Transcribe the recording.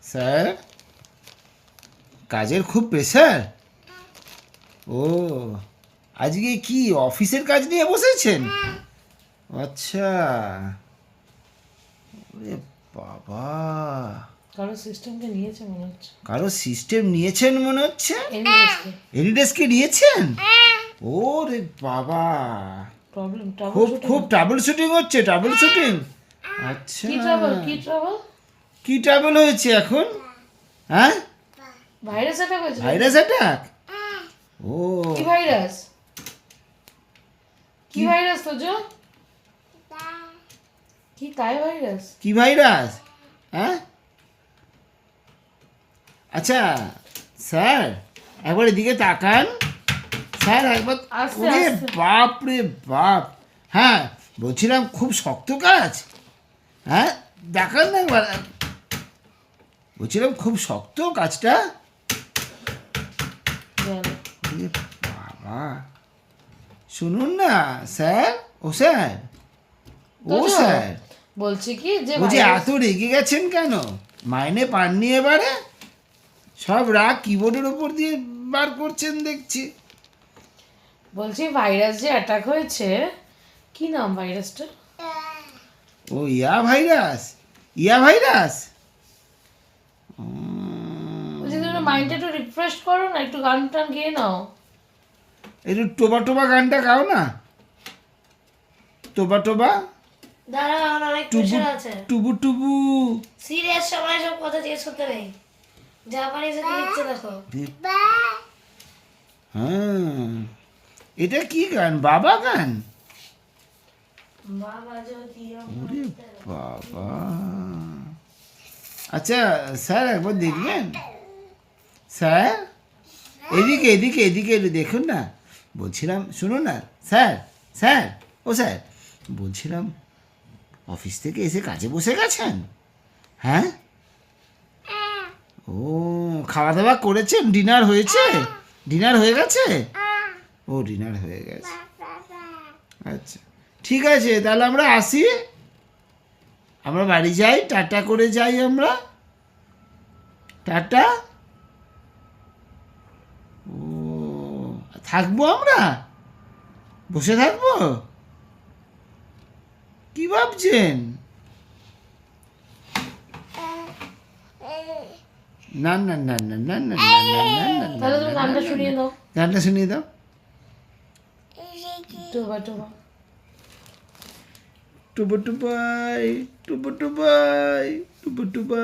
Sir, কাজের খুব pressure? ও, আজকে কি অফিসের কাজ নিয়ে বসেছেন? আচ্ছা। ওরে বাবা, কারো সিস্টেমকে নিয়েছে মনে হচ্ছে। কারো সিস্টেম নিয়েছেন মনে হচ্ছে। এনিডেসকে এনিডেস্কে নিয়েছেন? ওরে বাবা, প্রবলেম খুব খুব ট্রাবল শুটিং হচ্ছে, ট্রাবল শুটিং। আচ্ছা, কি ট্রাবল কি ট্রাবল কি ট্রাবল হয়েছে এখন? হ্যাঁ, ভাইরাস অ্যাটাক হয়েছে। Virus attack? ও, কি ভাইরাস? কি ভাইরাস তোজো? কি তাই ভাইরাস? কি ভাইরাস? হ্যাঁ, আচ্ছা স্যার, একবার এদিকে তাকান। স্যার একবার, আস্তে, ওরে আস্তে। বাপ রে বাপ। হ্যাঁ, বলছিলাম খুব শক্ত কাজ। হ্যাঁ, দেখান না একবার। বলছিলাম খুব শক্ত কাজটা। জানো। ওরে বাবা, শুনুন না স্যার, ও স্যার, ও তোজো, স্যার, বলছি কি যে বলছি ভাইরাস এত রেগে গেছেন কেন? মাইনে পাননি এবারে? সব রাগ কিবোর্ডের ওপর দিয়ে বার করছেন দেখছি। বলছি ভাইরাস যে অ্যাটাক হয়েছে, কি নাম ভাইরাসটা? ও, ইয়া ভাইরাস, ইয়া ভাইরাস। বলছি তুমি মাইন্ডটা একটু রিফ্রেশ করো না, একটু গান টান গেয়ে নাও। একটু টোবা টোবা গানটা গাও না। টোবা টোবা, দাঁড়াও, আমার অনেক টুবু প্রেশার আছে। টুবু টুবু। সিরিয়াস সময় সব কথা জিজ্ঞেস করতে নেই। জাপানিজে কি লিখছে দেখো। হ্যাঁ, এটা কি গান? বাবা গান? বাবা যদি ওরে বাবা। আচ্ছা স্যার, একবার দেখবেন স্যার, এদিকে এদিকে এদিকে একটু দেখুন না। বলছিলাম শুনুন না স্যার, স্যার, ও স্যার, বলছিলাম অফিস থেকে এসে কাজে বসে গেছেন? হ্যাঁ, ও, খাওয়া দাওয়া করেছেন? ডিনার হয়েছে? ডিনার হয়ে গেছে? ও, ডিনার হয়ে গেছে। আচ্ছা, ঠিক আছে, তাহলে আমরা আসি। আমরা বাড়ি যাই, টাটা করে যাই আমরা। টাটা। ও, থাকবো আমরা? বসে থাকবো? কি ভাবছেন? না না না না না না না না না না না। তাহলে তুমি গানটা শুনিয়ে দাও। গানটা শুনিয়ে দাও। টোবা টোবা। টুবু টুবাই, টুবু টুবাই, টুবু টুবাই।